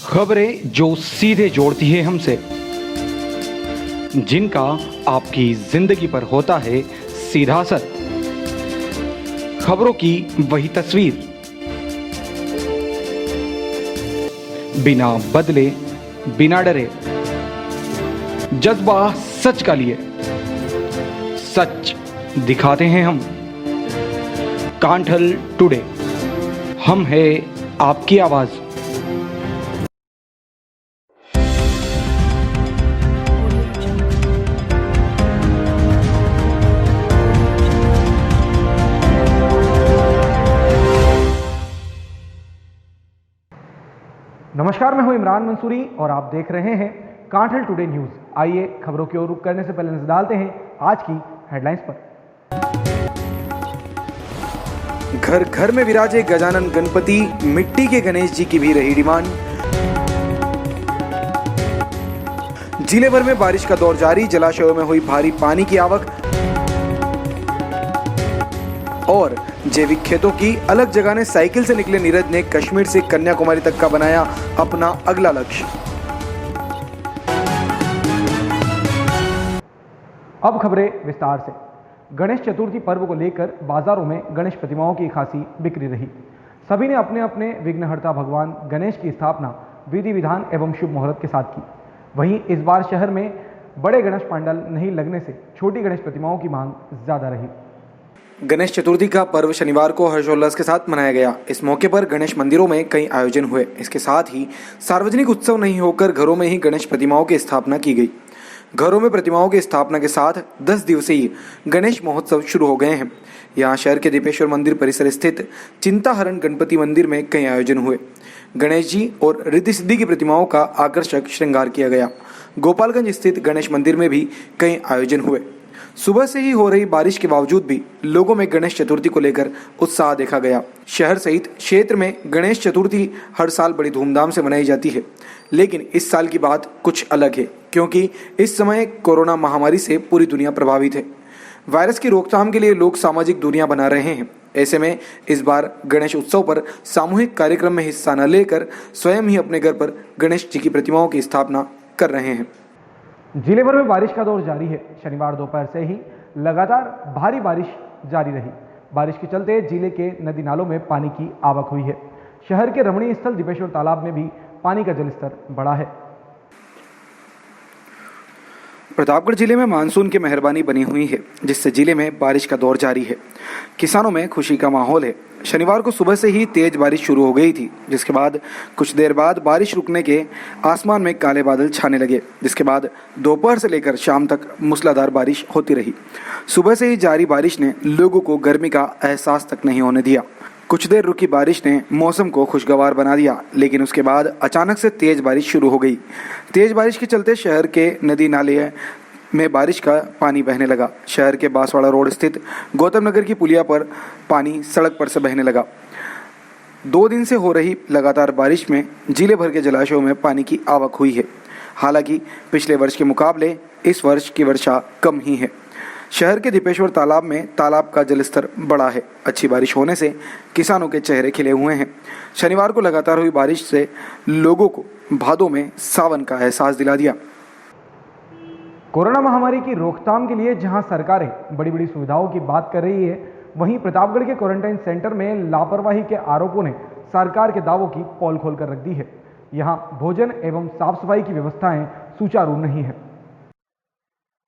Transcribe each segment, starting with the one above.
खबरें जो सीधे जोड़ती है हमसे, जिनका आपकी जिंदगी पर होता है सीधा असर। खबरों की वही तस्वीर, बिना बदले, बिना डरे, जज्बा सच का लिए, सच दिखाते हैं हम। कांठल टुडे, हम है आपकी आवाज। नमस्कार, मैं हूं इमरान मंसूरी और आप देख रहे हैं कांठल टुडे न्यूज। आइए खबरों की ओर रुख करने से पहले नजर डालते हैं आज की हेडलाइंस पर। घर घर में विराजे गजानन गणपति, मिट्टी के गणेश जी की भी रही डिमांड। जिले भर में बारिश का दौर जारी, जलाशयों में हुई भारी पानी की आवक। और जैविक खेतों की अलग जगह साइकिल से निकले नीरज ने कश्मीर से कन्याकुमारी तक का बनाया अपना अगला लक्ष्य। अब खबरें विस्तार से। गणेश चतुर्थी पर्व को लेकर बाजारों में गणेश प्रतिमाओं की खासी बिक्री रही। सभी ने अपने अपने विघ्नहर्ता भगवान गणेश की स्थापना विधि विधान एवं शुभ मुहूर्त के साथ की। वहीं इस बार शहर में बड़े गणेश पंडाल नहीं लगने से छोटी गणेश प्रतिमाओं की मांग ज्यादा रही। गणेश चतुर्थी का पर्व शनिवार को हर्षोल्लास के साथ मनाया गया। इस मौके पर गणेश मंदिरों में कई आयोजन हुए। इसके साथ ही सार्वजनिक उत्सव नहीं होकर घरों में ही गणेश प्रतिमाओं की स्थापना की गई। घरों में प्रतिमाओं की स्थापना के साथ 10 दिवसीय गणेश महोत्सव शुरू हो गए हैं। यहाँ शहर के दीपेश्वर मंदिर परिसर स्थित चिंताहरण गणपति मंदिर में कई आयोजन हुए। गणेश जी और रिद्धि सिद्धि की प्रतिमाओं का आकर्षक श्रृंगार किया गया। गोपालगंज स्थित गणेश मंदिर में भी कई आयोजन हुए। सुबह से ही हो रही बारिश के बावजूद भी लोगों में गणेश चतुर्थी को लेकर उत्साह देखा गया। शहर सहित क्षेत्र में गणेश चतुर्थी हर साल बड़ी धूमधाम से मनाई जाती है, लेकिन इस साल की बात कुछ अलग है, क्योंकि इस समय कोरोना महामारी से पूरी दुनिया प्रभावित है। वायरस की रोकथाम के लिए लोग सामाजिक दूरियां बना रहे हैं। ऐसे में इस बार गणेश उत्सव पर सामूहिक कार्यक्रम में हिस्सा न लेकर स्वयं ही अपने घर पर गणेश जी की प्रतिमाओं की स्थापना कर रहे हैं। जिले भर में बारिश का दौर जारी है। शनिवार दोपहर से ही लगातार भारी बारिश जारी रही। बारिश के चलते जिले के नदी नालों में पानी की आवक हुई है। शहर के रमणीय स्थल दीपेश्वर तालाब में भी पानी का जलस्तर बढ़ा है। प्रतापगढ़ जिले में मानसून की मेहरबानी बनी हुई है, जिससे जिले में बारिश का दौर जारी है। किसानों में खुशी का माहौल है। शनिवार को सुबह से ही तेज बारिश शुरू हो गई थी, जिसके बाद कुछ देर बाद बारिश रुकने के आसमान में काले बादल छाने लगे, जिसके बाद दोपहर से लेकर शाम तक मूसलाधार बारिश होती रही। सुबह से ही जारी बारिश ने लोगों को गर्मी का एहसास तक नहीं होने दिया। कुछ देर रुकी बारिश ने मौसम को खुशगवार बना दिया, लेकिन उसके बाद अचानक से तेज बारिश शुरू हो गई। तेज बारिश के चलते शहर के नदी नाले में बारिश का पानी बहने लगा। शहर के बांसवाड़ा रोड स्थित गौतम नगर की पुलिया पर पानी सड़क पर से बहने लगा। 2 दिन से हो रही लगातार बारिश में जिले भर के जलाशयों में पानी की आवक हुई है। हालांकि पिछले वर्ष के मुकाबले इस वर्ष की वर्षा कम ही है। शहर के दीपेश्वर तालाब में तालाब का जलस्तर बढ़ा है। अच्छी बारिश होने से किसानों के चेहरे खिले हुए हैं। शनिवार को लगातार हुई बारिश से लोगों को भादों में सावन का एहसास दिला दिया। कोरोना महामारी की रोकथाम के लिए जहां सरकारें बड़ी बड़ी सुविधाओं की बात कर रही है, वहीं प्रतापगढ़ के क्वारंटाइन सेंटर में लापरवाही के आरोपों ने सरकार के दावों की पोल खोल कर रख दी है। यहां भोजन एवं साफ सफाई की व्यवस्थाएं सुचारू नहीं है।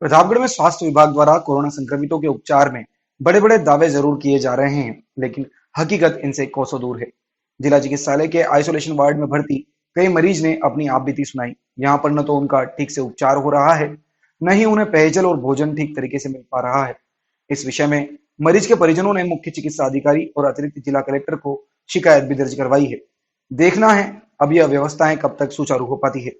प्रतापगढ़ में स्वास्थ्य विभाग द्वारा कोरोना संक्रमितों के उपचार में बड़े बड़े दावे जरूर किए जा रहे हैं, लेकिन हकीकत इनसे कोसों दूर है। जिला चिकित्सालय के आइसोलेशन वार्ड में भर्ती कई मरीज ने अपनी आपबीती सुनाई। यहाँ पर न तो उनका ठीक से उपचार हो रहा है, न ही उन्हें पेयजल और भोजन ठीक तरीके से मिल पा रहा है। इस विषय में मरीज के परिजनों ने मुख्य चिकित्सा अधिकारी और अतिरिक्त जिला कलेक्टर को शिकायत भी दर्ज करवाई है। देखना है अब यह व्यवस्थाएं कब तक सुचारू हो पाती है।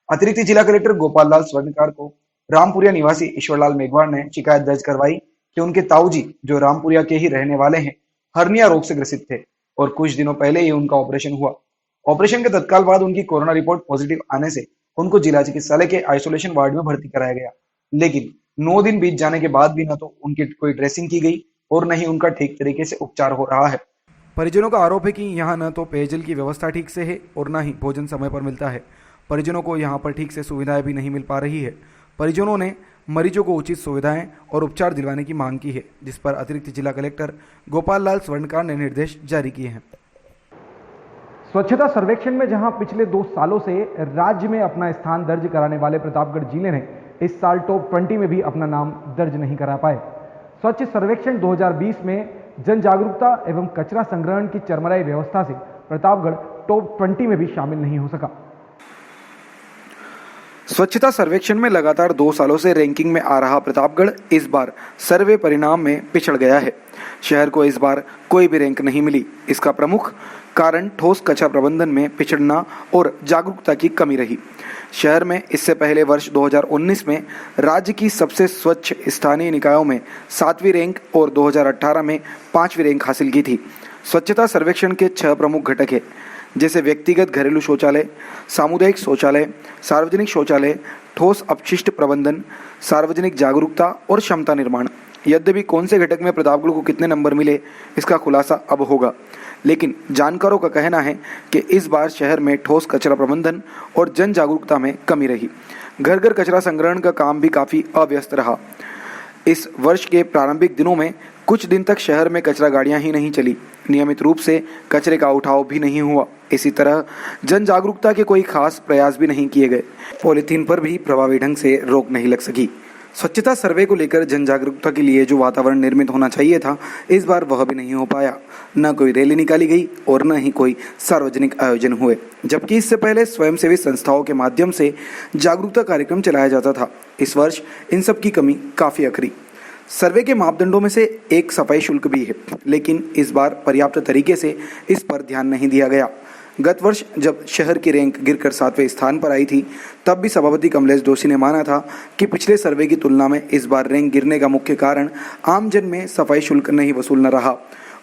अतिरिक्त जिला कलेक्टर गोपाल लाल स्वर्णकार को रामपुरिया निवासी ईश्वरलाल मेघवाड़ ने शिकायत दर्ज करवाई कि उनके ताऊजी, जो रामपुरिया के ही रहने वाले हैं, हर्निया रोग से ग्रसित थे और कुछ दिनों पहले ही उनका ऑपरेशन हुआ। ऑपरेशन के तत्काल बाद उनकी कोरोना रिपोर्ट पॉजिटिव आने से उनको जिला चिकित्सालय के आइसोलेशन वार्ड में भर्ती कराया गया, लेकिन 9 दिन बीत जाने के बाद भी न तो उनकी कोई ड्रेसिंग की गई और न ही उनका ठीक तरीके से उपचार हो रहा है। परिजनों का आरोप है कि यहाँ न तो पेयजल की व्यवस्था ठीक से है और न ही भोजन समय पर मिलता है। परिजनों को यहाँ पर ठीक से सुविधाएं भी नहीं मिल पा रही है। परिजनों ने मरीजों को उचित सुविधाएं और उपचार दिलवाने की मांग की है, जिस पर अतिरिक्त जिला कलेक्टर गोपाल लाल स्वर्णकार ने निर्देश जारी किए हैं। स्वच्छता सर्वेक्षण में जहां पिछले 2 सालों से राज्य में अपना स्थान दर्ज कराने वाले प्रतापगढ़ जिले ने इस साल टॉप 20 में भी अपना नाम दर्ज नहीं करा पाए। स्वच्छ सर्वेक्षण 2020 में जन जागरूकता एवं कचरा संग्रहण की चरमराई व्यवस्था से प्रतापगढ़ टॉप 20 में भी शामिल नहीं हो सका। स्वच्छता सर्वेक्षण में लगातार 2 सालों से रैंकिंग में आ रहा प्रतापगढ़ इस बार सर्वे परिणाम में पिछड़ गया है। शहर को इस बार कोई भी रैंक नहीं मिली। इसका प्रमुख कारण ठोस कचरा प्रबंधन में पिछड़ना और जागरूकता की कमी रही। शहर में इससे पहले वर्ष 2019 में राज्य की सबसे स्वच्छ स्थानीय निकायों में 7वीं रैंक और 2018 में 5वीं रैंक हासिल की थी। स्वच्छता सर्वेक्षण के 6 प्रमुख घटक है, जैसे व्यक्तिगत घरेलू शौचालय, सामुदायिक शौचालय, सार्वजनिक शौचालय, ठोस अपशिष्ट प्रबंधन, सार्वजनिक जागरूकता और क्षमता निर्माण। यद्यपि कौन से घटक में प्रतापगढ़ को कितने नंबर मिले, इसका खुलासा अब होगा, लेकिन जानकारों का कहना है कि इस बार शहर में ठोस कचरा प्रबंधन और जन जागरूकता में कमी रही। घर घर कचरा संग्रहण का काम भी काफ़ी अव्यस्त रहा। इस वर्ष के प्रारंभिक दिनों में कुछ दिन तक शहर में कचरा गाड़ियां ही नहीं चली, नियमित रूप से कचरे का उठाव भी नहीं हुआ। इसी तरह जन जागरूकता के कोई खास प्रयास भी नहीं किए गए। पॉलीथीन पर भी प्रभावी ढंग से रोक नहीं लग सकी। स्वच्छता सर्वे को लेकर जन जागरूकता के लिए जो वातावरण निर्मित होना चाहिए था, इस बार वह भी नहीं हो पाया। न कोई रैली निकाली गई और न ही कोई सार्वजनिक आयोजन हुए, जबकि इससे पहले स्वयंसेवी संस्थाओं के माध्यम से जागरूकता कार्यक्रम चलाया जाता था। इस वर्ष इन सब की कमी काफ़ी अखरी। सर्वे के मापदंडों में से एक सफाई शुल्क भी है, लेकिन इस बार पर्याप्त तरीके से इस पर ध्यान नहीं दिया गया। गत वर्ष जब शहर की रैंक गिरकर 7वें स्थान पर आई थी, तब भी सभापति कमलेश जोशी ने माना था कि पिछले सर्वे की तुलना में इस बार रैंक गिरने का मुख्य कारण आमजन में सफाई शुल्क नहीं वसूलना रहा।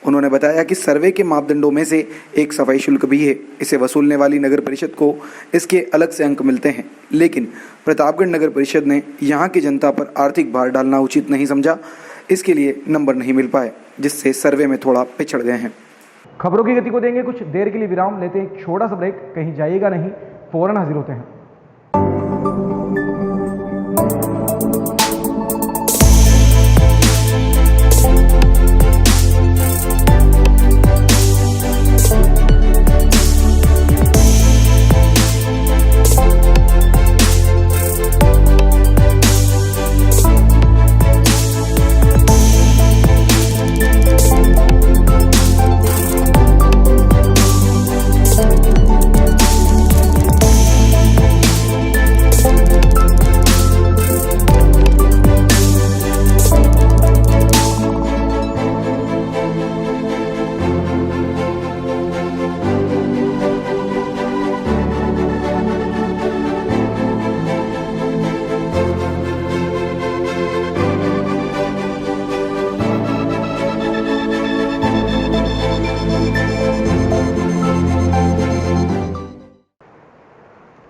उन्होंने बताया कि सर्वे के मापदंडों में से एक सफाई शुल्क भी है। इसे वसूलने वाली नगर परिषद को इसके अलग से अंक मिलते हैं, लेकिन प्रतापगढ़ नगर परिषद ने यहाँ की जनता पर आर्थिक भार डालना उचित नहीं समझा। इसके लिए नंबर नहीं मिल पाए, जिससे सर्वे में थोड़ा पिछड़ गए हैं। खबरों की गति को देंगे कुछ देर के लिए विराम, लेते हैं एक छोटा सा ब्रेक। कहीं जाइएगा नहीं, फौरन हाजिर होते हैं।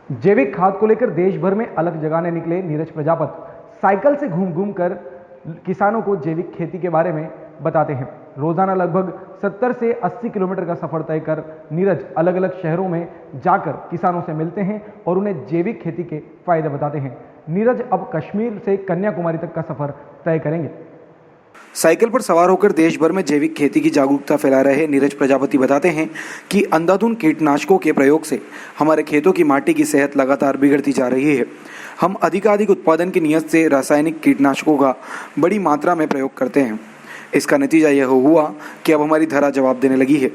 जैविक खाद को लेकर देश भर में अलग जगाने निकले नीरज प्रजापत साइकिल से घूम घूम कर किसानों को जैविक खेती के बारे में बताते हैं। रोजाना लगभग 70 से 80 किलोमीटर का सफर तय कर नीरज अलग अलग शहरों में जाकर किसानों से मिलते हैं और उन्हें जैविक खेती के फायदे बताते हैं। नीरज अब कश्मीर से कन्याकुमारी तक का सफर तय करेंगे। साइकिल पर सवार होकर देश भर में जैविक खेती की जागरूकता फैला रहे नीरज प्रजापति बताते हैं कि अंधाधुंध कीटनाशकों के प्रयोग से हमारे खेतों की माटी की सेहत लगातार बिगड़ती जा रही है। हम अधिकाधिक उत्पादन की नीयत से रासायनिक कीटनाशकों का बड़ी मात्रा में प्रयोग करते हैं। इसका नतीजा यह हुआ कि अब हमारी धरा जवाब देने लगी है।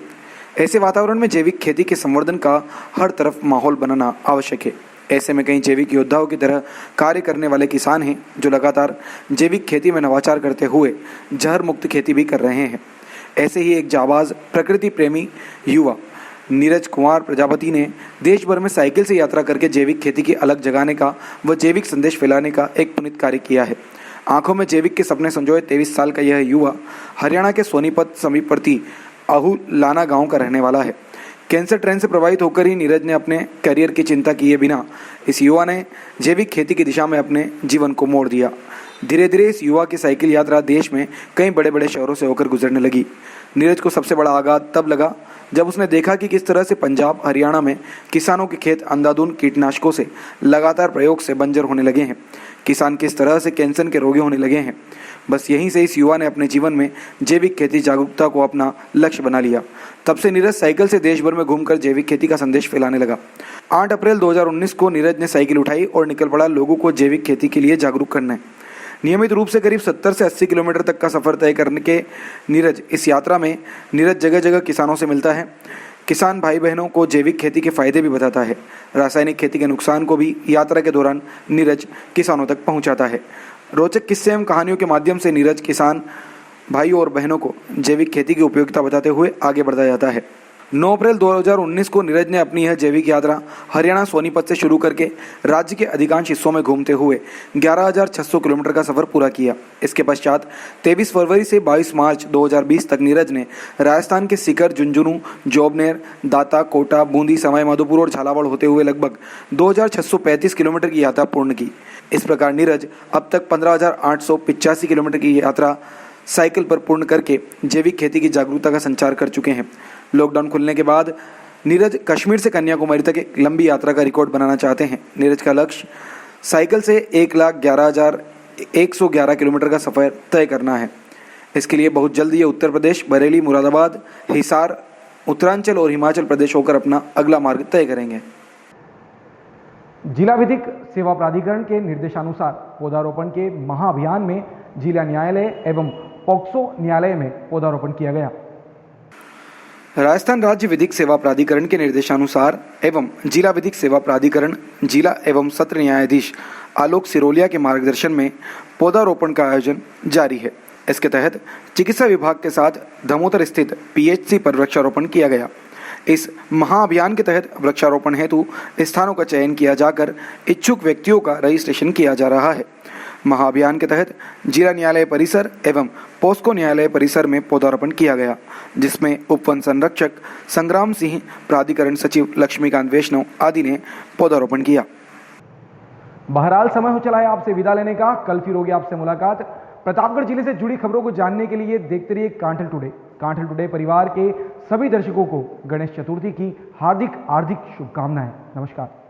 ऐसे वातावरण में जैविक खेती के संवर्धन का हर तरफ माहौल बनाना आवश्यक है। ऐसे में कई जैविक योद्धाओं की तरह कार्य करने वाले किसान हैं जो लगातार जैविक खेती में नवाचार करते हुए जहर मुक्त खेती भी कर रहे हैं। ऐसे ही एक जाबाज प्रकृति प्रेमी युवा नीरज कुमार प्रजापति ने देश भर में साइकिल से यात्रा करके जैविक खेती की अलग जगाने का व जैविक संदेश फैलाने का एक पुनीत कार्य किया है। आंखों में जैविक के सपने संजोए 23 साल का यह युवा हरियाणा के सोनीपत समीपवर्ती अहुलाना गाँव का रहने वाला है। कैंसर ट्रेन से प्रभावित होकर ही नीरज ने अपने करियर की चिंता किए बिना इस युवा ने जैविक खेती की दिशा में अपने जीवन को मोड़ दिया। धीरे धीरे इस युवा की साइकिल यात्रा देश में कई बड़े बड़े शहरों से होकर गुजरने लगी। नीरज को सबसे बड़ा आघात तब लगा जब उसने देखा कि किस तरह से पंजाब हरियाणा में किसानों के खेत अंधाधुंध कीटनाशकों से लगातार प्रयोग से बंजर होने लगे हैं। किसान किस तरह से कैंसर के रोगी होने लगे हैं। बस यहीं से इस युवा ने अपने जीवन में जैविक खेती जागरूकता को अपना लक्ष्य बना लिया। तब से नीरज साइकिल से देश भर में घूमकर जैविक खेती का संदेश फैलाने लगा। 8 अप्रैल 2019 को नीरज ने साइकिल उठाई और निकल पड़ा लोगों को जैविक खेती के लिए जागरूक करना है। नियमित रूप से करीब 70 से 80 किलोमीटर तक का सफर तय करने के इस यात्रा में नीरज जगह जगह किसानों से मिलता है। किसान भाई बहनों को जैविक खेती के फायदे भी बताता है। रासायनिक खेती के नुकसान को भी यात्रा के दौरान नीरज किसानों तक पहुंचाता है। रोचक किस्से एवं कहानियों के माध्यम से नीरज किसान भाइयों और बहनों को जैविक खेती की उपयोगिता बताते हुए आगे बढ़ता जाता है। 9 अप्रैल 2019 को नीरज ने अपनी यह जैविक यात्रा हरियाणा सोनीपत से शुरू करके राज्य के अधिकांश हिस्सों में घूमते हुए 11,600 किलोमीटर का सफर पूरा किया। इसके पश्चात 23 फरवरी से 22 मार्च 2020 तक नीरज ने राजस्थान के सीकर, झुंझुनू, जोबनेर, दाता, कोटा, बूंदी, सवाई माधोपुर और झालावाड़ होते हुए लगभग 2,635 किलोमीटर की यात्रा पूर्ण की। इस प्रकार नीरज अब तक 15,885 किलोमीटर की यात्रा साइकिल पर पूर्ण करके जैविक खेती की जागरूकता का संचार कर चुके हैं। लॉकडाउन खुलने के बाद नीरज कश्मीर से कन्याकुमारी तक एक लंबी यात्रा का रिकॉर्ड बनाना चाहते हैं। नीरज का लक्ष्य साइकिल से 1,11,111 किलोमीटर का सफ़र तय करना है। इसके लिए बहुत जल्द ये उत्तर प्रदेश, बरेली, मुरादाबाद, हिसार, उत्तरांचल और हिमाचल प्रदेश होकर अपना अगला मार्ग तय करेंगे। जिला विधिक सेवा प्राधिकरण के निर्देशानुसार पौधारोपण के महाअभियान में जिला न्यायालय एवं पॉक्सो न्यायालय में पौधारोपण किया गया। राजस्थान राज्य विधिक सेवा प्राधिकरण के निर्देशानुसार एवं जिला विधिक सेवा प्राधिकरण जिला एवं सत्र न्यायाधीश आलोक सिरोलिया के मार्गदर्शन में पौधारोपण का आयोजन जारी है। इसके तहत चिकित्सा विभाग के साथ धमोतर स्थित PHC पर वृक्षारोपण किया गया। इस महाअभियान के तहत वृक्षारोपण हेतु स्थानों का चयन किया जाकर इच्छुक व्यक्तियों का रजिस्ट्रेशन किया जा रहा है। महाअभियान के तहत जिला न्यायालय परिसर एवं पोस्को न्यायालय परिसर में पौधारोपण किया गया, जिसमें उपवन संरक्षक संग्राम सिंह, प्राधिकरण सचिव लक्ष्मीकांत वैष्णव आदि ने पौधारोपण किया। बहरहाल समय हो चला है आपसे विदा लेने का। कल फिर होगी आपसे मुलाकात। प्रतापगढ़ जिले से जुड़ी खबरों को जानने के लिए देखते रहिए कांठल टुडे। कांठल टुडे परिवार के सभी दर्शकों को गणेश चतुर्थी की हार्दिक शुभकामनाएं। नमस्कार।